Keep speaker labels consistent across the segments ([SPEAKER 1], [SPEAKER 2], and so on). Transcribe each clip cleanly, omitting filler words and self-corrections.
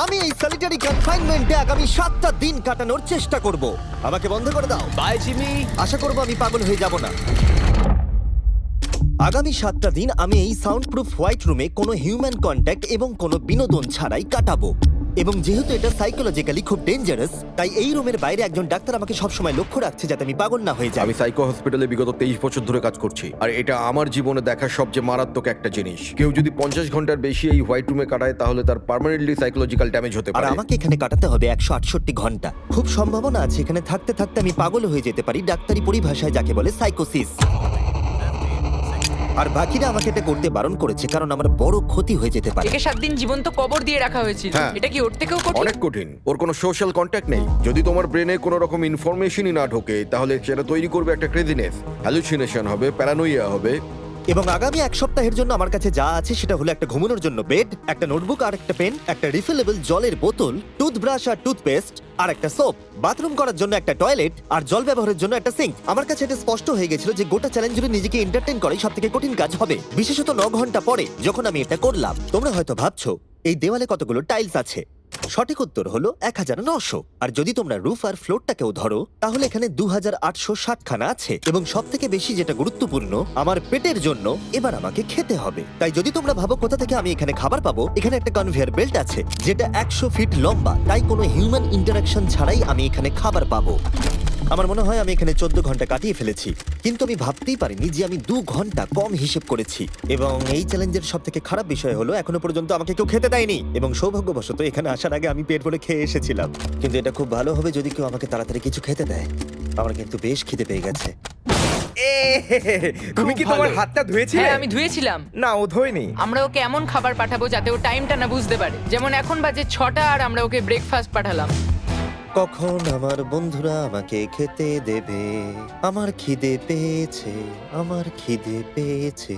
[SPEAKER 1] আমি এই সলিটারি কনফাইনমেন্টে আগামী 7টা দিন কাটানোর চেষ্টা করব। আমাকে বন্ধ করে দাও।
[SPEAKER 2] Bye Jimmy.
[SPEAKER 1] আশা করব আমি পাগল হয়ে যাব না। আগামী 7টা দিন আমি এই সাউন্ড প্রুফ হোয়াইট রুমে কোনো হিউম্যান কন্ট্যাক্ট এবং কোনো বিনোদন ছাড়াই কাটাবো। এবং যেহেতু এটা সাইকোলজিক্যালি খুব ডেঞ্জারাস, তাই এই রুমের বাইরে একজন ডাক্তার আমাকে সবসময় লক্ষ্য রাখছে যাতে আমি পাগল না হয়ে যাই।
[SPEAKER 3] আমি সাইকো হসপিটালে বিগত 23 বছর ধরে কাজ করছি, আর এটা আমার জীবনে দেখা সবচেয়ে মারাত্মক একটা জিনিস। কেউ যদি 50 ঘন্টার বেশি এই হোয়াইট রুমে কাটায় তাহলে তার পার্মানেন্টলি সাইকোলজিক্যাল ড্যামেজ হতে
[SPEAKER 1] আর
[SPEAKER 3] পারে।
[SPEAKER 1] আমাকে এখানে কাটাতে হবে 168 ঘন্টা। খুব সম্ভাবনা আছে এখানে থাকতে থাকতে আমি পাগল হয়ে যেতে পারি, ডাক্তারি পরিভাষায় যাকে বলে সাইকোসিস। আর বাকিরা আমাকে এটা করতে বারণ করেছে কারণ আমার বড় ক্ষতি হয়ে যেতে পারে।
[SPEAKER 4] একে 7 দিন জীবন্ত কবর দিয়ে রাখা হয়েছিল।
[SPEAKER 3] হ্যাঁ।
[SPEAKER 4] এটা কি ওর থেকেও কঠিন?
[SPEAKER 3] অনেক কঠিন। ওর কোনো সোশ্যাল কন্ট্যাক্ট নেই। যদি তোমার ব্রেনে কোনো রকম ইনফরমেশনই না ঢোকে তাহলে সেটা তৈরি করবে একটা ক্রেজিনেস, হ্যালুসিনেশন হবে, প্যারানোইয়া হবে।
[SPEAKER 1] এবং আগামী 1 সপ্তাহের জন্য আমার কাছে যা আছে সেটা হলো একটা ঘুমানোর জন্য বেড, একটা নোটবুক আর একটা পেন, একটা রিফিলেবল জলের বোতল, টুথব্রাশ আর টুথপেস্ট আর একটা সোপ, বাথরুম করার জন্য একটা টয়লেট আর জল ব্যবহারের জন্য একটা সিঙ্ক। আমার কাছে এটা স্পষ্ট হয়ে গেছিল যে গোটা চ্যালেঞ্জ জুড়ে নিজেকে এন্টারটেইন করাই সবথেকে কঠিন কাজ হবে, বিশেষত 9 ঘন্টা পরে যখন আমি এটা করলাম। তোমরা হয়তো ভাবছো এই দেওয়ালে কতগুলো টাইলস আছে। সঠিক উত্তর হলো 1900। আর যদি তোমরা রুফ আর ফ্লোরটাকেও ধরো তাহলে এখানে 2860 খানা আছে। এবং সব থেকে বেশি যেটা গুরুত্বপূর্ণ, আমার পেটের জন্য এবার আমাকে খেতে হবে। তাই যদি তোমরা ভাবো কোথা থেকে আমি এখানে খাবার পাবো, এখানে একটা কনভেয়ার বেল্ট আছে যেটা 100 ফিট লম্বা, তাই কোনো হিউম্যান ইন্টারাকশন ছাড়াই আমি এখানে খাবার পাবো। আমার মনে হয় আমি এখানে 14 ঘন্টা কাটিয়ে ফেলেছি, কিন্তু আমি ভাবতেই পারিনি যে আমি 2 ঘন্টা কম হিসেব করেছি। এবং এই চ্যালেঞ্জের সব থেকে খারাপ বিষয় হলো এখনো পর্যন্ত আমাকে কেউ খেতে দেয়নি। এবং সৌভাগ্যবশত এখানে আসার আগে আমি পেট ভরে খেয়ে এসেছিলাম। কিন্তু এটা খুব ভালো হবে যদি কেউ আমাকে তাড়াতাড়ি কিছু খেতে দেয়। আমার কিন্তু বেশ খিদে পেয়ে গেছে।
[SPEAKER 2] তুমি কি
[SPEAKER 4] খুব
[SPEAKER 2] তোমার
[SPEAKER 4] ভালো।
[SPEAKER 2] হাতটা ধুয়েছিলে?
[SPEAKER 4] হ্যাঁ, আমি ধুয়েছিলাম।
[SPEAKER 2] না, ও ধোয়নি।
[SPEAKER 4] আমরা ওকে এমন খাবার পাঠাবো যাতে ও টাইমটা না বুঝতে পারে। যেমন এখন বাজে 6টা আর আমরা ওকে ব্রেকফাস্ট পাঠালাম।
[SPEAKER 1] কখন আমার বন্ধুরা আমাকে খেতে দেবে? আমার খিদে পেয়েছে, আমার খিদে পেয়েছে।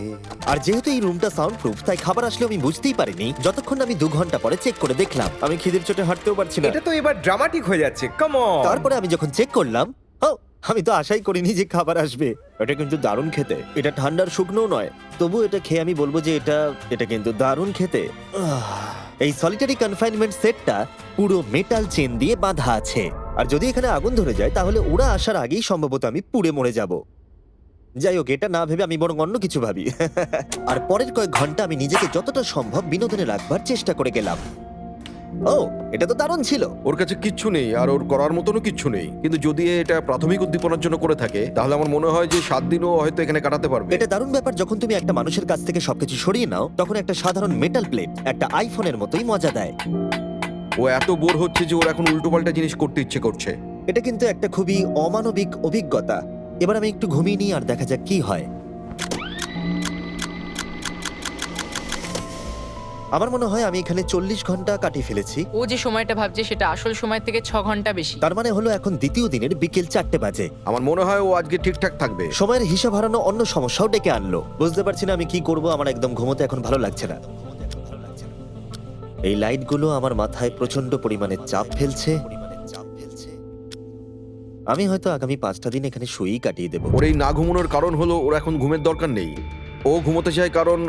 [SPEAKER 1] আর যেহেতু এই রুমটা সাউন্ড প্রুফ, তাই খাবার আসলে আমি বুঝতেই পারিনি যতক্ষণ আমি 2 ঘন্টা পরে চেক করে দেখলাম। আমি খিদের চোটে হাঁটতেও পারছি না।
[SPEAKER 2] এটা তো এবার ড্রামাটিক হয়ে যাচ্ছে। Come on.
[SPEAKER 1] তারপরে আমি যখন চেক করলাম, আমি তো আশাই করিনি যে খাবার আসবে। এটা কিন্তু দারুণ খেতে। এটা ঠান্ডার শুকনো নয়, তবু এটা খেয়ে আমি বলবো যে এটা কিন্তু দারুণ খেতে। এই সলিটারি কনফাইনমেন্ট সেটটা পুরো মেটাল চেন দিয়ে বাঁধা আছে, আর যদি এখানে আগুন ধরে যায় তাহলে ওরা আসার আগেই সম্ভবত আমি পুড়ে মরে যাব। যাই হোক, এটা না ভেবে আমি বরং অন্য কিছু ভাবি। আর পরের কয়েক ঘন্টা আমি নিজেকে যতটা সম্ভব বিনোদনে রাখবার চেষ্টা করে গেলাম। এটা তো দারুণ ছিল।
[SPEAKER 3] ওর কাছে কিচ্ছু নেই আর ওর করার মতনও কিচ্ছু নেই, কিন্তু যদি এটা প্রাথমিক উদ্দীপনার জন্য করে থাকে তাহলে আমার মনে হয় যে 7 দিনও হয়তো এখানে কাটাতে পারবে।
[SPEAKER 1] এটা দারুণ ব্যাপার, যখন তুমি একটা মানুষের কাছ থেকে সবকিছু সরিয়ে নাও তখন একটা সাধারণ মেটাল প্লেট একটা আইফোনের মতোই মজা দেয়।
[SPEAKER 3] ও এত বোর হচ্ছে যে ওর এখন উল্টোপাল্টা জিনিস করতে ইচ্ছে করছে।
[SPEAKER 1] এটা কিন্তু একটা খুবই অমানবিক অভিজ্ঞতা। এবার আমি একটু ঘুমিয়ে নিই আর দেখা যাক কি হয়। আমার মনে হয় আমি এখানে 40 ঘন্টা কাটিয়ে ফেলেছি।
[SPEAKER 4] ও যে সময়টা ভাবছে সেটা আসল সময় থেকে 6 ঘন্টা বেশি।
[SPEAKER 1] তার মানে হলো এখন দ্বিতীয় দিনের বিকেল 4টে বাজে।
[SPEAKER 3] আমার মনে হয় ও আজকে ঠিকঠাক থাকবে।
[SPEAKER 1] সময়ের হিসাব হারানো অন্য সমস্যাও ডেকে আনলো। বুঝতে পারছি না আমি কি করব। আমার একদম ঘুমোতে এখন ভালো লাগছে না। এই লাইটগুলো আমার মাথায় প্রচন্ড পরিমাণে চাপ ফেলছে। আমি হয়তো আগামী 5টা দিন এখানে শুয়েই কাটিয়ে দেবো।
[SPEAKER 3] ওর এই না ঘুমানোর কারণ হলো ওর এখন ঘুমের দরকার নেই। ও ঘুমোতে চায় কারণ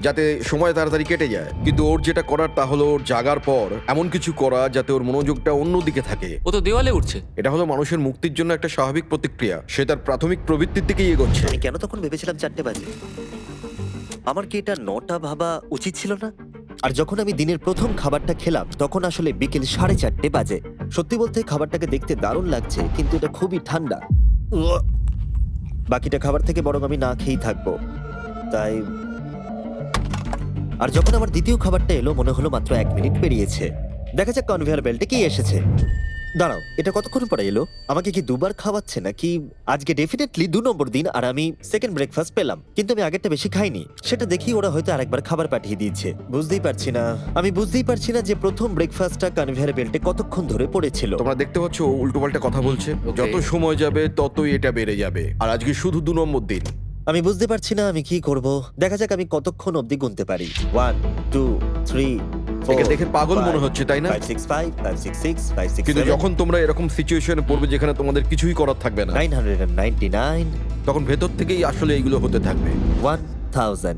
[SPEAKER 3] যাতে সময় তাড়াতাড়ি কেটে যায়, কিন্তু ওর যেটা করার তা হলো ওর জাগার পর এমন কিছু করা যাতে ওর মনোযোগটা অন্যদিকে থাকে।
[SPEAKER 5] ও তো দেওয়ালে উঠছে।
[SPEAKER 3] এটা হলো মানুষের মুক্তির জন্য একটা স্বাভাবিক প্রতিক্রিয়া। সে তার প্রাথমিক প্রবৃত্তির দিকেই এগোচ্ছে।
[SPEAKER 1] আমি কেন তখন ভেবেছিলাম 4টে বাজে? আমার কি এটা 9টা ভাবা উচিত ছিল না? আর যখন আমি দিনের প্রথম খাবারটা খেলাম তখন আসলে বিকেল 4:30 বাজে। সত্যি বলতে খাবারটাকে দেখতে দারুণ লাগছে, কিন্তু এটা খুবই ঠান্ডা। বাকিটা খাবার থেকে বরং আমি না খেয়েই থাকবো। তাই আর যখন আমার দ্বিতীয় খাবারটা এলো মনে হলো মাত্র 1 মিনিট পেরিয়েছে। দেখা যাক কনভেয়ার বেল্টে কি এসেছে। দাঁড়াও, এটা কতক্ষণ পরে এলো? আমাকে কি দুবার খাওয়াচ্ছে নাকি? আজকে ডেফিনেটলি 2 নম্বর দিন আর আমি সেকেন্ড ব্রেকফাস্ট পেলাম, কিন্তু আমি আগেরটা বেশি খাইনি। সেটা দেখি ওরা হয়তো আরেকবার খাবার পাঠিয়ে দিয়েছে। বুঝতেই পারছি না যে প্রথম ব্রেকফাস্টটা কনভেয়ার বেল্টে কতক্ষণ ধরে পড়েছিল।
[SPEAKER 3] তোমরা দেখতে পাচ্ছ ও উল্টোপাল্টা কথা বলছে।
[SPEAKER 5] Okay.
[SPEAKER 3] যত সময় যাবে ততই এটা বেড়ে যাবে, আর আজকে শুধু 2 নম্বর দিন।
[SPEAKER 1] আমি বুঝতে পারছি না আমি কি করব। দেখা যাক আমি কতক্ষণ অবধি গুনতে পারি। 1 2 3
[SPEAKER 3] একে দেখে পাগল মনে হচ্ছে, তাই না?
[SPEAKER 1] 5 6 5 5 6 6 5 6
[SPEAKER 3] কিন্তু যখন তোমরা এরকম সিচুয়েশনে পড়বে যেখানে তোমাদের কিছুই করার থাকবে না,
[SPEAKER 1] 999
[SPEAKER 3] তখন ভেতর থেকেই আসলে এইগুলো হতে থাকবে।
[SPEAKER 1] 1000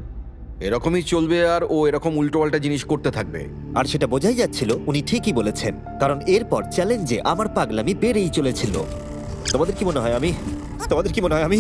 [SPEAKER 3] এরকমই চলবে আর ও এরকম উল্টোপাল্টা জিনিস করতে থাকবে।
[SPEAKER 1] আর সেটা বোঝাই যাচ্ছিল উনি ঠিকই বলেছেন, কারণ এরপর চ্যালেঞ্জে আমার পাগলামি বেড়েই চলেছিল। তোমাদের কি মনে হয় আমি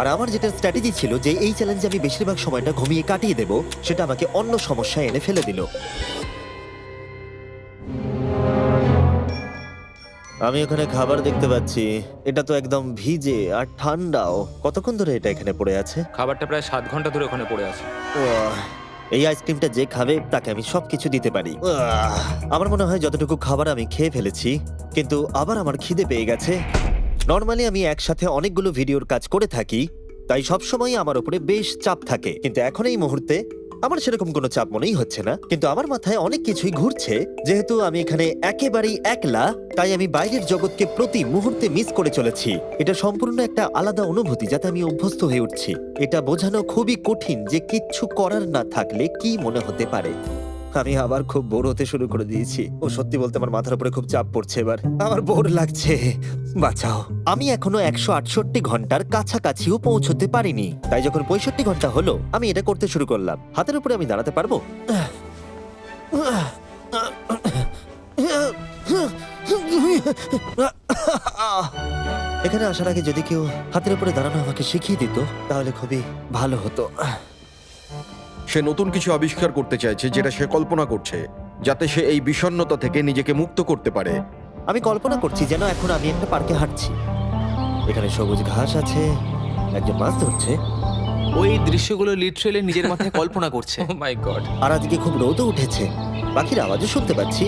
[SPEAKER 1] আর আমার যেটা স্ট্র্যাটেজি ছিল যে এই চ্যালেঞ্জে আমি বেশিরভাগ সময়টা ঘুমিয়ে কাটিয়ে দেব, সেটা আমাকে অন্য সমস্যায় এনে ফেলে দিল। আমি ওখানে খাবার দেখতে পাচ্ছি, এটা তো একদম ভিজে আর ঠান্ডাও। কতক্ষণ ধরে এটা এখানে পড়ে আছে?
[SPEAKER 5] খাবারটা প্রায় 7 ঘন্টা ধরে ওখানে পড়ে আছে।
[SPEAKER 1] এই আইসক্রিমটা যে খাবে তাকে আমি সবকিছু দিতে পারি। আমার মনে হয় যতটুকু খাবার আমি খেয়ে ফেলেছি, কিন্তু আবার আমার খিদে পেয়ে গেছে। নর্মালি আমি একসাথে অনেকগুলো ভিডিওর কাজ করে থাকি, তাই সবসময় আমার উপরে বেশ চাপ থাকে, কিন্তু এখন এই মুহূর্তে আমার সেরকম কোনো চাপ মনেই হচ্ছে না। কিন্তু আমার মাথায় অনেক কিছুই ঘুরছে। যেহেতু আমি এখানে একেবারেই একলা, তাই আমি বাইরের জগৎকে প্রতি মুহূর্তে মিস করে চলেছি। এটা সম্পূর্ণ একটা আলাদা অনুভূতি যাতে আমি অভ্যস্ত হয়ে উঠছি। এটা বোঝানো খুবই কঠিন যে কিচ্ছু করার না থাকলে কি মনে হতে পারে। আমি আবার খুব বোর হতে শুরু করে দিয়েছি। ও সত্যি বলতে আমার মাথার উপরে খুব চাপ পড়ছে এবার। আমার বোর লাগছে, বাঁচাও। আমি এখনো 168 ঘন্টার কাছাকাছিও পৌঁছতে পারিনি, তাই যখন 65 ঘন্টা হলো আমি এটা করতে শুরু করলাম। হাতের উপরে আমি দাঁড়াতে পারবো? এখানে আসার আগে যদি কেউ হাতের উপরে দাঁড়ানো আমাকে শিখিয়ে দিত তাহলে খুবই ভালো হতো।
[SPEAKER 3] সে নতুন কিছু আবিষ্কার করতে চাইছে যেটা সে কল্পনা করছে, যাতে সে এই বিষণ্ণতা থেকে নিজেকে মুক্ত করতে পারে।
[SPEAKER 1] আমি কল্পনা করছি যেন এখন আমি একটা পার্কে হাঁটছি। এখানে সবুজ ঘাস আছে, একজন মাছ ধরছে,
[SPEAKER 6] ওই দৃশ্যগুলো লিটারেলি নিজের মাথায় কল্পনা করছে।
[SPEAKER 5] ও মাই গড।
[SPEAKER 1] আর আজকে খুব রোদও উঠেছে। পাখির আওয়াজও শুনতে পাচ্ছি।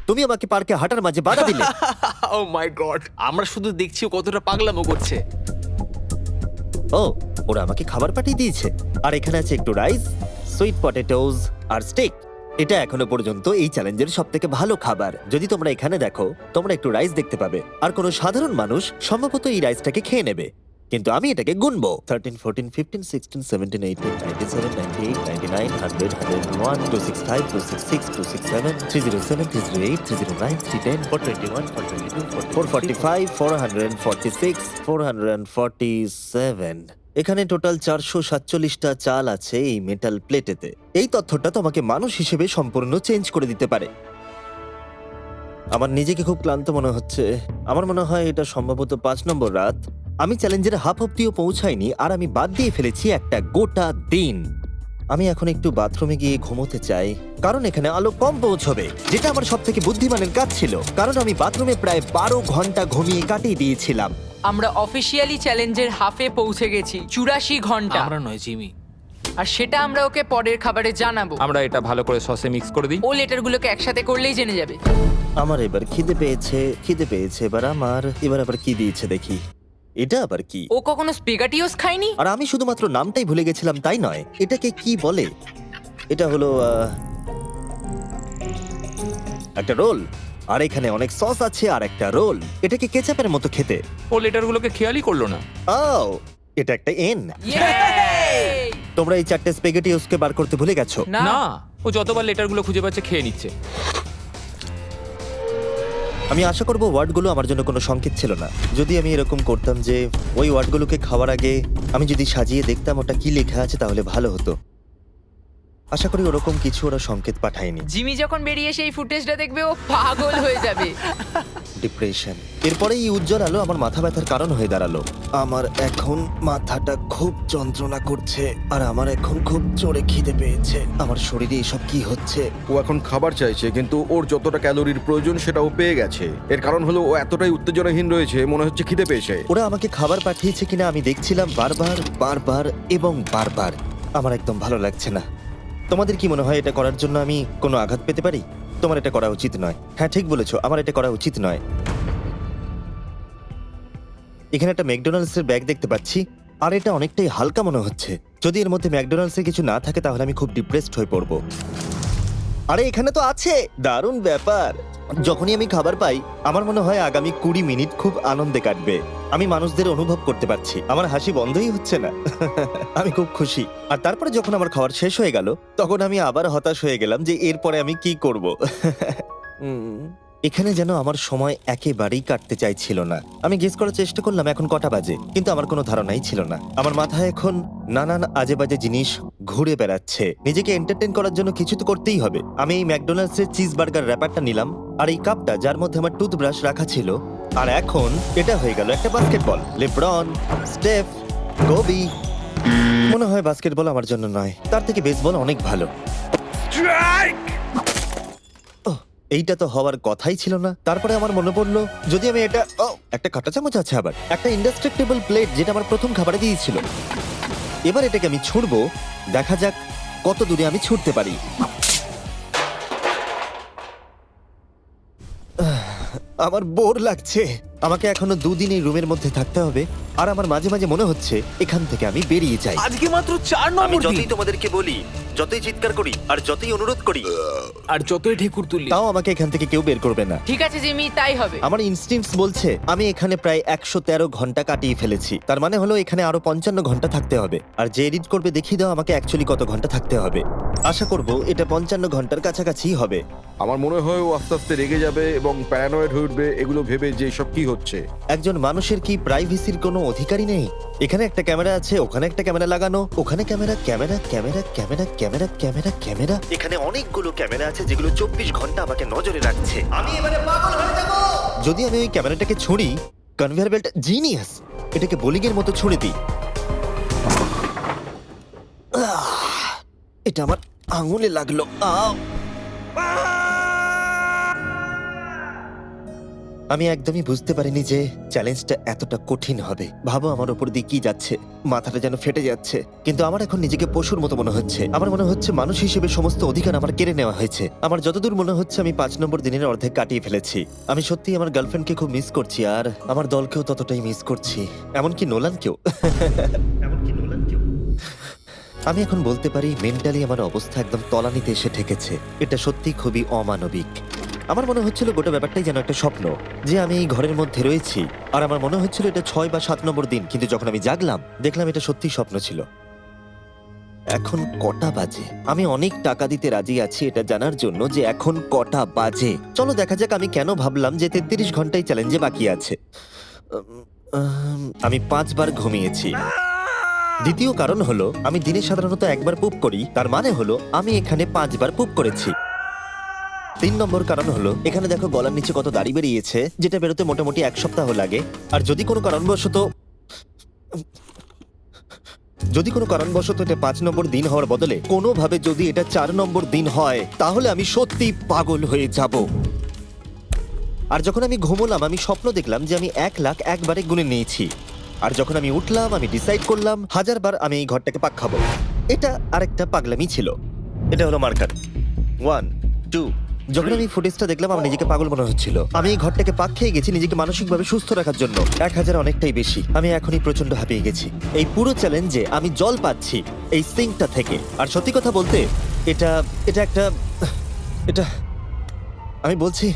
[SPEAKER 1] তুমি আমাকে পার্কে হাঁটার মাঝে বাধা দিলে।
[SPEAKER 6] ও মাই গড, আমরা শুধু দেখছি ও কতটা পাগলামো করছে।
[SPEAKER 1] ও, ওরা আমাকে খাবার পাঠিয়ে দিয়েছে। আর এখানে আছে একটু রাইস, সুইট পটেটোজ আর স্টেক। এটা এখনো পর্যন্ত এই চ্যালেঞ্জের সবথেকে ভালো খাবার। যদি তোমরা এখানে দেখো, তোমরা একটু রাইস দেখতে পাবে। আর কোনো সাধারণ মানুষ সম্ভবত এই রাইসটাকে খেয়ে নেবে, কিন্তু আমি এটাকে গুনবো। 13, 14, 15, 16, 17, 18, 97, 98, 99, 100, 101, 265, 266, 267, 307, 308, 309, 310, 421, 422, 445, 446, 447। এখানে টোটাল 447টা চাল আছে এই মেটাল প্লেটেতে। এই তথ্যটা তোমাকে মানুষ হিসেবে সম্পূর্ণ চেঞ্জ করে দিতে পারে। আমার নিজেকে খুব ক্লান্ত মনে হচ্ছে। আমার মনে হয় এটা সম্ভবত 5 নম্বর রাত। আমি চ্যালেঞ্জের হাফ অব্দিও পৌঁছাইনি আর আমি বাদ দিয়ে ফেলেছি একটা গোটা দিন। আমি এখন একটু বাথরুমে গিয়ে ঘুমোতে চাই, কারণ এখানে আলো কম পৌঁছবে, যেটা আমার সব থেকে বুদ্ধিমানের কাজ ছিল, কারণ আমি বাথরুমে প্রায় 12 ঘন্টা ঘুমিয়ে কাটিয়ে দিয়েছিলাম।
[SPEAKER 4] আমরা অফিসিয়ালি চ্যালেঞ্জের হাফে পৌঁছে গেছি, 84 ঘন্টা।
[SPEAKER 6] আমরা নয় জিমি।
[SPEAKER 4] আর সেটা আমরা ওকে পরের খাবারে জানাবো।
[SPEAKER 5] আমরা এটা ভালো করে সসে মিক্স করে দিই।
[SPEAKER 4] ও লেটারগুলোকে একসাথে করলেই জেনে যাবে।
[SPEAKER 1] আমার এবার খিদে পেয়েছে এবার আবার কি দিয়েছে দেখি। এটা আবার কি?
[SPEAKER 4] ও কখনো স্পেগাটিওস খায়নি।
[SPEAKER 1] আর আমি শুধুমাত্র নামটাই ভুলে গেছিলাম তাই নয়, এটাকে কি বলে? এটা হলো একটা রোল। আর এখানে অনেক সস আছে আর একটা রোল। এটাকে কেচাপের মতো খেতে।
[SPEAKER 5] ও লেটারগুলোকে খেয়ালই করলো না।
[SPEAKER 1] ও, এটা একটা এন।
[SPEAKER 4] Yay!
[SPEAKER 1] তোমরা এই 4টে স্পেগেটিওসকে বার করতে ভুলে গেছো।
[SPEAKER 4] না।
[SPEAKER 5] না, ও যতবার লেটারগুলো খুঁজে পাচ্ছে খেয়ে নিচ্ছে।
[SPEAKER 1] আমি আশা করব ওয়ার্ডগুলো আমার জন্য কোনো সংকেত ছিল না। যদি আমি এরকম করতাম যে ওই ওয়ার্ডগুলোকে খাওয়ার আগে আমি যদি সাজিয়ে দেখতাম ওটা কি লেখা আছে তাহলে ভালো হতো। আশা করি ওরকম কিছু ওরা সংকেত পাঠায়নি।
[SPEAKER 4] জিমি যখন বেরিয়ে সেই ফুটেজটা দেখবে ও পাগল হয়ে যাবে।
[SPEAKER 1] ডিপ্রেশন। এরপরে এই উজ্জ্বল আলো আমার মাথা ব্যথার কারণ হয়ে দাঁড়ালো। আমার এখন মাথাটা খুব যন্ত্রণা করছে আর আমার এখন খুব জোরে খিদে পেয়েছে। আমার শরীরে এসব কি হচ্ছে?
[SPEAKER 3] ও এখন খাবার চাইছে, কিন্তু ওর যতটা ক্যালোরির প্রয়োজন সেটা ও পেয়ে গেছে। এর কারণ হলো ও এতটাই উত্তেজনাহীন রয়েছে, মনে হচ্ছে খিদে পেয়েছে।
[SPEAKER 1] ওরা আমাকে খাবার পাঠিয়েছে কিনা আমি দেখছিলাম বারবার এবং বারবার। আমার একদম ভালো লাগছে না। তোমাদের কি মনে হয় এটা করার জন্য আমি কোনো আঘাত পেতে পারি? তোমার এটা করা উচিত নয়। হ্যাঁ, ঠিক বলেছো, আমার এটা করা উচিত নয়। এখানে একটা ম্যাকডোনাল্ডসের ব্যাগ দেখতে পাচ্ছি আর এটা অনেকটাই হালকা মনে হচ্ছে। যদি এর মধ্যে ম্যাকডোনাল্ডসের কিছু না থাকে তাহলে আমি খুব ডিপ্রেসড হয়ে পড়বো। আরে এখানে তো আছে, দারুণ ব্যাপার। যখনই আমি খাবার পাই আমার মনে হয় আগামী 20 মিনিট খুব আনন্দে কাটবে। আমি মানুষদের অনুভব করতে পারছি, আমার হাসি বন্ধই হচ্ছে না। আমি খুব খুশি। আর তারপরে যখন আমার খাবার শেষ হয়ে গেল তখন আমি আবার হতাশ হয়ে গেলাম যে এরপরে আমি কি করব। এখানে যেন আমার সময় একেবারেই কাটতে চাইছিল না। আমি গেস করার চেষ্টা করলাম এখন কটা বাজে, কিন্তু আমার কোনো ধারণাই ছিল না। আমার মাথায় এখন নানান আজে বাজে জিনিস ঘুরে বেড়াচ্ছে। নিজেকে এন্টারটেইন করার জন্য কিছু তো করতেই হবে। আমি এই ম্যাকডোনাল্ডস এর চিজ বার্গার র্যাপারটা নিলাম আর এই কাপটা যার মধ্যে আমার টুথব্রাশ রাখা ছিল। আর এখন এটা হয়ে গেল একটা বাস্কেটবল। LeBron, স্টেফ, Covey. মনে হয় বাস্কেটবল আমার জন্য নয়, তার থেকে বেসবল অনেক ভালো। ওহ, এইটা তো হওয়ার কথাই ছিল না। তারপরে আমার মনে পড়লো যদি আমি এটা একটা কাঁটা চামচ আছে, আবার একটা ইন্ডাস্ট্রেক্টেবল প্লেট যেটা আমার প্রথম খাবারে দিয়েছিল। এবার এটাকে আমি ছুঁড়বো, দেখা যাক কত দূরে আমি ছুটতে পারি। আমার বোর লাগছে। আমাকে এখনো 2 দিন এই রুমের মধ্যে থাকতে হবে আর আমার মাঝে মাঝে মনে হচ্ছে এখান থেকে আমি বেরিয়ে যাই।
[SPEAKER 6] আজকে মাত্র 4
[SPEAKER 1] আমি
[SPEAKER 6] নম্বর
[SPEAKER 1] যতই
[SPEAKER 6] দিন
[SPEAKER 1] তোমাদেরকে বলি, যতই চিৎকার করি আর যতই অনুরোধ করি,
[SPEAKER 6] আর যতই ঢেকুর তুললি
[SPEAKER 1] তাও আমাকে এখান থেকে কেউ বের করবে না।
[SPEAKER 4] ঠিক আছে জিমি, তাই হবে।
[SPEAKER 1] আমার ইনস্টিংক্টস বলছে আমি এখানে প্রায় 113 ঘন্টা কাটিয়ে ফেলেছি। তার মানে হলো এখানে আরো 55 ঘন্টা থাকতে হবে। আর যে এডিট করবে দেখিয়ে দাও আমাকে অ্যাকচুয়ালি কত ঘন্টা থাকতে হবে। আশা করব এটা 55 ঘন্টার কাছাকাছি হবে।
[SPEAKER 3] আমার মনে হয় ও আস্তে আস্তে রেগে যাবে এবং প্যারানয়েড হয়ে উঠবে এগুলো ভেবে যে সব কি হচ্ছে।
[SPEAKER 1] একজন মানুষের কি প্রাইভেসির কোনো অধিকারই নেই? এখানে একটা ক্যামেরা আছে, ওখানে একটা ক্যামেরা লাগানো, ওখানে camera camera camera camera camera camera camera. এখানে অনেকগুলো ক্যামেরা আছে যেগুলো 24 ঘন্টা আমাকে নজরে রাখছে। আমি এবারে পাগল হয়ে যাব। যদি আমি ওই ক্যামেরাটাকে ছুঁড়ি, কনভেয়ার বেল্ট জিনিয়াস, এটাকে বোলিং এর মতো ছুঁড়ে দিই। এটা আমার আঙুলে লাগলো। আমি একদমই বুঝতে পারিনি যে চ্যালেঞ্জটা এতটা কঠিন হবে। ভাবো আমার উপর দিয়ে কি যাচ্ছে, মাথাটা যেন ফেটে যাচ্ছে। কিন্তু আমার এখন নিজেকে পশুর মতো মনে হচ্ছে। আমার মনে হচ্ছে মানুষ হিসেবে সমস্ত অধিকার আমার কেড়ে নেওয়া হয়েছে। আমার যতদূর মনে হচ্ছে আমি 5 নম্বর দিনের অর্ধেক কাটিয়ে ফেলেছি। আমি সত্যি আমার গার্লফ্রেন্ডকে খুব মিস করছি আর আমার দলকেও ততটাই মিস করছি, এমনকি নোলানকেও। আমি এখন বলতে পারি মেন্টালি আমার অবস্থা একদম তলানিতে এসে ঠেকেছে। এটা সত্যি খুবই অমানবিক। আমার মনে হচ্ছিল গোটা ব্যাপারটাই যেন একটা স্বপ্ন, যে আমি এই ঘরের মধ্যে রয়েছি। আর আমার মনে হচ্ছিল এটা 6 বা 7 নম্বর দিন, কিন্তু যখন আমি জাগলাম দেখলাম এটা সত্যি স্বপ্ন ছিল। এখন কটা বাজে? আমি অনেক টাকা দিতে রাজি আছি এটা জানার জন্য যে এখন কটা বাজে। চলো দেখা যাক আমি কেন ভাবলাম যে 33 ঘন্টাই চ্যালেঞ্জে বাকি আছে। আমি 5 বার ঘুমিয়েছি। দ্বিতীয় কারণ হলো আমি দিনে সাধারণত একবার পুপ করি, তার মানে হলো আমি এখানে 5 বার পুপ করেছি। 3 নম্বর কারণ হলো এখানে দেখো গলার নিচে কত দাড়ি বেরিয়েছে, যেটা বেরোতে মোটামুটি 1 সপ্তাহ লাগে। আর যদি কোনো কারণবশত এটা 5 নম্বর দিন হওয়ার বদলে কোনোভাবে যদি এটা 4 নম্বর দিন হয় তাহলে আমি সত্যি পাগল হয়ে যাব। আর যখন আমি ঘুমোলাম আমি স্বপ্ন দেখলাম যে আমি 1 লাখ একবারে গুনে নিয়েছি। আর যখন আমি উঠলাম আমি ডিসাইড করলাম 1000 বার আমি এই ঘরটাকে পাক খাবো। এটা আরেকটা পাগলামি ছিল। এটা হলো মার্কার 1 2। যখন আমি ফুটেজটা দেখলাম আমার নিজেকে পাগল মনে হচ্ছিল। আমি এই ঘরটাকে পাক খেয়ে গেছি নিজেকে মানসিকভাবে সুস্থ রাখার জন্য। 1000 অনেকটাই বেশি। আমি এখনই প্রচন্ড হাঁপিয়ে গেছি। এই পুরো চ্যালেঞ্জে আমি জল পাচ্ছি এই সিঙ্কটা থেকে। আর সত্যি কথা বলতে এটা আমি বলছি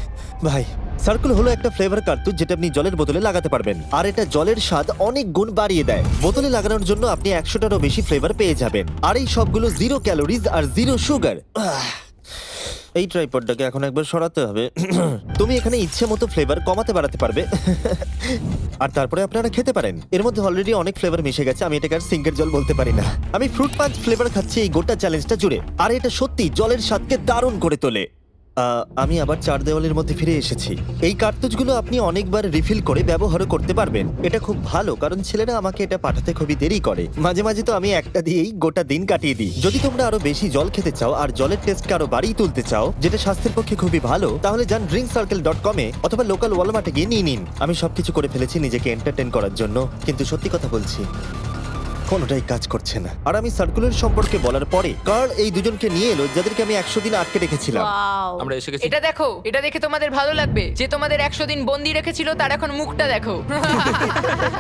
[SPEAKER 1] ভাই, সার্কেল হলো একটা ফ্লেভার কার্তুজ যেটা আপনি জলের বোতলে লাগাতে পারবেন। আর এটা জলের স্বাদ অনেক গুণ বাড়িয়ে দেয়। বোতলে লাগানোর জন্য আপনি 100টারও বেশি ফ্লেভার পেয়ে যাবেন। আর এই সবগুলো 0 ক্যালোরিজ আর 0 সুগার। এই ট্রাইপডটাকে এখন একবার সরাতে হবে। তুমি এখানে ইচ্ছে মতো ফ্লেভার কমাতে বাড়াতে পারবে। আর তারপরে আপনারা খেতে পারেন। এর মধ্যে অলরেডি অনেক ফ্লেভার মিশে গেছে, আমি এটাকে আর সিঙ্কের জল বলতে পারি না। আমি ফ্রুট পাঞ্চ ফ্লেভার খাচ্ছি এই গোটা চ্যালেঞ্জটা জুড়ে। আর এটা সত্যি জলের স্বাদকে দারুণ করে তোলে। আমি আবার 4 দেওয়ালের মধ্যে ফিরে এসেছি। এই কার্তুজগুলো আপনি অনেকবার রিফিল করে ব্যবহার করতে পারবেন। এটা খুব ভালো কারণ ছেলেরা আমাকে এটা পাঠাতে খুবই দেরি করে। মাঝে মাঝে তো আমি একটা দিয়েই গোটা দিন কাটিয়ে দিই। যদি তোমরা আরো বেশি জল খেতে চাও আর জলের টেস্টকে আরো বাড়িয়ে তুলতে চাও, যেটা স্বাস্থ্যের পক্ষে খুবই ভালো, তাহলে যান drinkcircle.com-এ অথবা লোকাল ওয়ালমার্টে গিয়ে নিয়ে নিন। আমি সবকিছু করে ফেলেছি নিজেকে এন্টারটেইন করার জন্য, কিন্তু সত্যি কথা বলছি কোনোটাই কাজ করছে না। আর আমি সার্কুলার সম্পর্কে বলার পরে কার্ল এই দুজনকে নিয়ে এলো যাদেরকে আমি 100 দিন আটকে রেখেছিলাম।
[SPEAKER 7] ওয়াও
[SPEAKER 5] আমরা এসে গেছি।
[SPEAKER 4] এটা দেখো, এটা দেখে তোমাদের ভালো লাগবে। যে তোমাদের 100 দিন বন্দি রেখেছিল তার এখন মুখটা দেখো।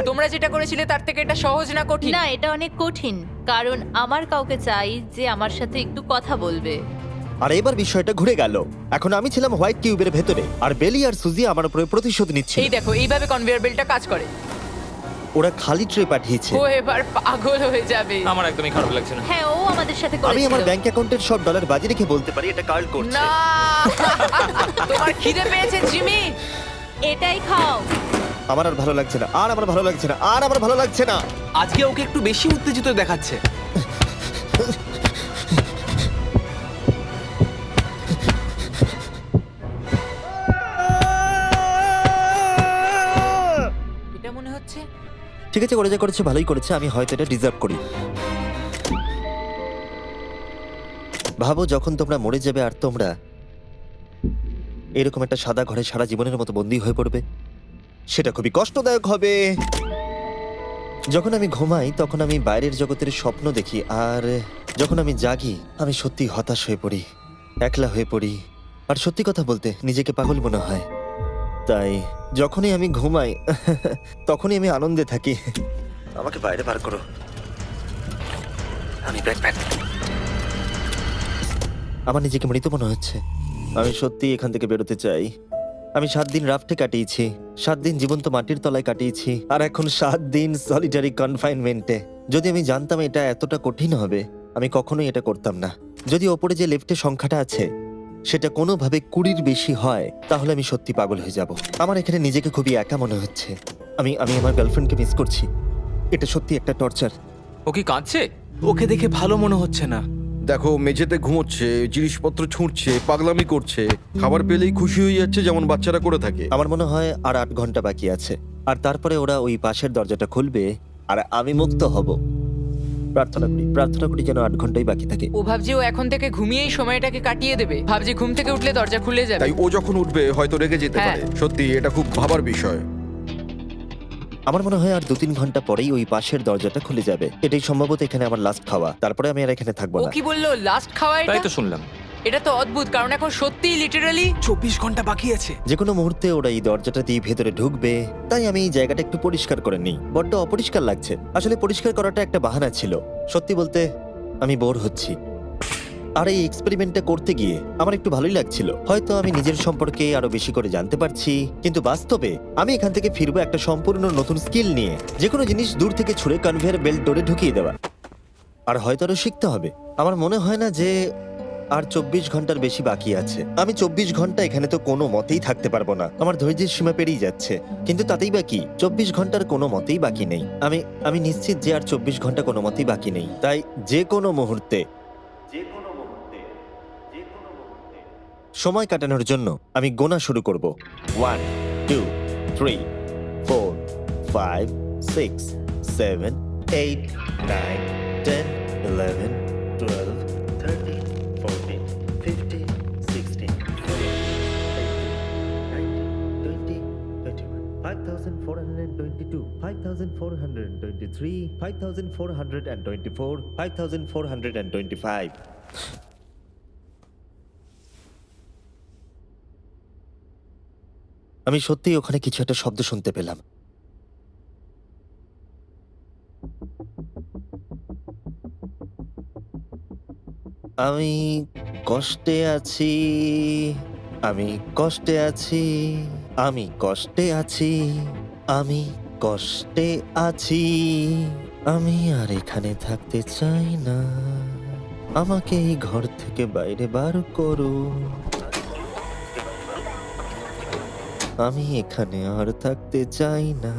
[SPEAKER 4] তোমরা যেটা করেছিলে তার থেকে এটা সহজ না কঠিন?
[SPEAKER 7] না, এটা অনেক কঠিন, কারণ আমার কাউকে চাই যে আমার সাথে একটু কথা বলবে।
[SPEAKER 1] আর এবার বিষয়টা ঘুরে গেল। এখন আমি ছিলাম হোয়াইট কিউবের ভেতরে, আর বেলি আর সুজি আমার উপরে প্রতিশোধ নিচ্ছে।
[SPEAKER 4] এই দেখো এইভাবে কনভেয়ার বেল্টটা কাজ করে।
[SPEAKER 1] ওরা খালি ট্রে পাঠিয়েছে।
[SPEAKER 4] ও এবার পাগল হয়ে যাবে।
[SPEAKER 5] আমার একদমই খারাপ লাগছে না।
[SPEAKER 7] হ্যাঁ ও আমাদের সাথে
[SPEAKER 1] আমি
[SPEAKER 7] করেছিল।
[SPEAKER 1] আমার ব্যাংক অ্যাকাউন্টের সব ডলার বাজি রেখে বলতে পারি এটা কার্ল করছে।
[SPEAKER 4] না তোমার খিদে পেয়েছে জিমি?
[SPEAKER 7] এটাই খাও।
[SPEAKER 1] আমার আর ভালো লাগছে না, আর আমার ভালো লাগছে না, আর আমার ভালো লাগছে না।
[SPEAKER 6] আজকে ওকে একটু বেশি উত্তেজিত দেখাচ্ছে।
[SPEAKER 4] এটা মনে হচ্ছে
[SPEAKER 1] ঠিক আছে, করে যা করেছে ভালোই করেছে। আমি হয়তো এটা ডিজার্ভ করি। ভাবো যখন তোমরা মরে যাবে আর তোমরা এরকম একটা সাদা ঘরে সারা জীবনের মতো বন্দী হয়ে পড়বে, সেটা খুবই কষ্টদায়ক হবে। যখন আমি ঘুমাই তখন আমি বাইরের জগতের স্বপ্ন দেখি, আর যখন আমি জাগি আমি সত্যি হতাশ হয়ে পড়ি, একলা হয়ে পড়ি, আর সত্যি কথা বলতে নিজেকে পাগল মনে হয়। তাই যখনই আমি ঘুমাই তখনই আমি আনন্দে থাকি। আমাকে বাইরে বার করো, আমি ব্যাকপ্যাক। আমার নিজেকে মৃত মনে হচ্ছে। আমি সত্যি এখান থেকে বেরোতে চাই। আমি 7 দিন রাফটে কাটিয়েছি, 7 দিন জীবন্ত মাটির তলায় কাটিয়েছি, আর এখন 7 দিন সলিটারি কনফাইনমেন্টে। যদি আমি জানতাম এটা এতটা কঠিন হবে, আমি কখনোই এটা করতাম না। যদি ওপরে যে লেফটে সংখ্যাটা আছে সেটা কোনোভাবে 20-র বেশি হয়, তাহলে আমি সত্যি পাগল হয়ে যাব। আমার এখানে নিজেকে খুবই একা মনে হচ্ছে। আমি আমার গার্লফ্রেন্ডকে মিস করছি। এটা সত্যি একটা টর্চার।
[SPEAKER 5] ও কি কাঁদছে?
[SPEAKER 6] ওকে দেখে ভালো মনে হচ্ছে না।
[SPEAKER 3] দেখো মেঝেতে ঘুমোচ্ছে, জিনিসপত্র ছুঁড়ছে, পাগলামি করছে, খাবার পেলেই খুশি হয়ে যাচ্ছে যেমন বাচ্চারা করে থাকে।
[SPEAKER 1] আমার মনে হয় আর 8 ঘন্টা বাকি আছে, আর তারপরে ওরা ওই পাশের দরজাটা খুলবে আর আমি মুক্ত হব। প্রার্থনা করি যেন 8 ঘন্টাই বাকি থাকে।
[SPEAKER 4] ও ভাবছে ও এখন থেকে ঘুমিয়েই সময়টাকে কাটিয়ে দেবে। ভাবছে ঘুম থেকে উঠলে দরজা খুলে যাবে।
[SPEAKER 3] তাই ও যখন উঠবে হয়তো রেগে যেতে
[SPEAKER 4] হ্যাঁ।
[SPEAKER 3] পারে। সত্যি এটা খুব ভাবার বিষয়।
[SPEAKER 1] আমার মনে হয় আর 2-3 ঘন্টা পরেই ওই পাশের দরজাটা খুলে যাবে। এটাই সম্ভবত এখানে আমার লাস্ট খাওয়া, তারপরে আমি আর এখানে থাকবো
[SPEAKER 4] ও
[SPEAKER 1] না।
[SPEAKER 4] কি বললো লাস্ট খাওয়া?
[SPEAKER 5] তাই
[SPEAKER 4] এটা
[SPEAKER 5] তো শুনলাম।
[SPEAKER 4] এটা তো অদ্ভুত, কারণ এখন সত্যিই লিটারালি
[SPEAKER 6] 24 ঘন্টা বাকি আছে।
[SPEAKER 1] যে কোনো মুহূর্তে ওরা এই দরজাটা দিয়ে ভেতরে ঢুকবে, তাই আমি এই জায়গাটা একটু পরিষ্কার করে নিই। বড্ড অপরিষ্কার লাগছে। আসলে পরিষ্কার করাটা একটা বাহানা ছিল। সত্যি বলতে আমি বোর হচ্ছি। আর এই এক্সপেরিমেন্টটা করতে গিয়ে আমার একটু ভালোই লাগছিল। হয়তো আমি নিজের সম্পর্কে আরো বেশি করে জানতে পারছি, কিন্তু বাস্তবে আমি এখান থেকে ফিরবো একটা সম্পূর্ণ নতুন স্কিল নিয়ে। যে কোনো জিনিস দূর থেকে ছুঁড়ে কনভেয়ার বেল্ট ডোরে ঢুকিয়ে দেওয়া। আর হয়তো আরো শিখতে হবে। আমার মনে হয় না যে আর 24 ঘন্টার বেশি বাকি আছে। আমি 24 ঘন্টা এখানে তো কোনো মতেই থাকতে পারবো না। আমার ধৈর্যের সীমা পেরিয়ে যাচ্ছে। কিন্তু তাতেই বাকি 24 ঘন্টার কোনো মতেই বাকি নেই। আমি নিশ্চিত যে আর 24 ঘন্টা কোনো মতেই বাকি নেই। তাই যে কোনো মুহূর্তে সময় কাটানোর জন্য আমি গোনা শুরু করব। 1 2 3 4 5 6 7 8 9 10 11 12 13 14 15 16 18 19 20 5422 5423 5424 5425 আমি সত্যিই ওখানে কিছু একটা শব্দ শুনতে পেলাম। আমি কষ্টে আছি, আমি কষ্টে আছি, আমি কষ্টে আছি, আমি কষ্টে আছি, আমি আর এখানে থাকতে চাই না। আমাকে এই ঘর থেকে বাইরে বার করো। আমি এখানে আর থাকতে চাই না।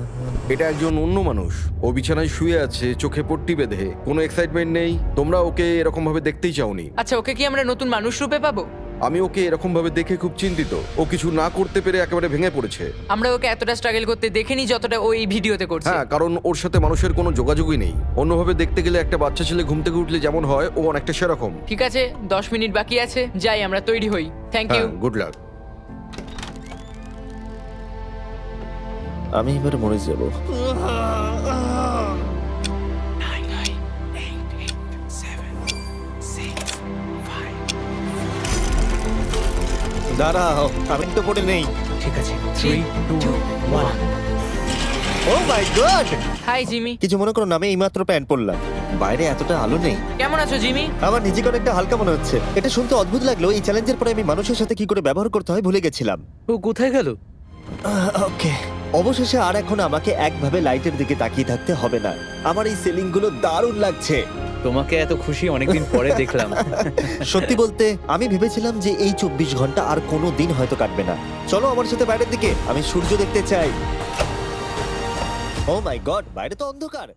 [SPEAKER 3] এটা একজন অন্য মানুষ। ও বিছানায় শুয়ে আছে, চোখে পট্টি বেঁধে, কোনো এক্সাইটমেন্ট নেই। তোমরা ওকে এরকম ভাবে দেখতেই চাওনি।
[SPEAKER 4] আচ্ছা ওকে কি আমরা নতুন মানুষ রূপে পাবো?
[SPEAKER 3] আমি ওকে এরকম ভাবে দেখে খুব চিন্তিত। ও কিছু না করতে পেরে একেবারে ভেঙে পড়েছে।
[SPEAKER 4] আমরা ওকে এতটা স্ট্রাগল করতে দেখিনি যতটা ও এই ভিডিওতে করছে।
[SPEAKER 3] হ্যাঁ, কারণ ওর সাথে মানুষের কোনো যোগাযোগই নেই। অন্যভাবে দেখতে গেলে একটা বাচ্চা ছেলে ঘুম থেকে উঠলে যেমন হয়, ও অনেকটা সেরকম।
[SPEAKER 4] ঠিক আছে 10 মিনিট বাকি আছে, যাই আমরা তৈরি হই। Thank you.
[SPEAKER 3] হ্যাঁ, গুড লাক।
[SPEAKER 1] আমি এবার মরে যাব। দাঁড়াও, আমি তো পড়ে নেই।
[SPEAKER 6] ঠিক আছে 3 2 1।
[SPEAKER 1] ও মাই গড!
[SPEAKER 4] Hi Jimmy.
[SPEAKER 1] কিছু মনে করো না, আমি এইমাত্র প্যান্ট পরলাম। বাইরে এতটা আলো নেই।
[SPEAKER 4] কেমন আছো জিমি?
[SPEAKER 1] আমার নিজেকে অনেকটা হালকা মনে হচ্ছে। এটা শুনতে অদ্ভুত লাগলো, এই চ্যালেঞ্জের পরে আমি মানুষের সাথে কি করে ব্যবহার করতে হয় ভুলে গেছিলাম।
[SPEAKER 8] ও কোথায় গেল?
[SPEAKER 1] ওকে, অবশেষে আর এখন আমাকে একভাবে লাইটের দিকে তাকিয়ে থাকতে হবে না। আমার এই সিলিং গুলো দারুণ লাগছে।
[SPEAKER 8] তোমাকে এত খুশি অনেকদিন পরে দেখলাম।
[SPEAKER 1] সত্যি বলতে আমি ভেবেছিলাম যে এই 24 ঘন্টা আর কোনো দিন হয়তো কাটবে না। চলো আমার সাথে বাইরের দিকে, আমি সূর্য দেখতে চাই। ও মাই গড, বাইরে তো অন্ধকার।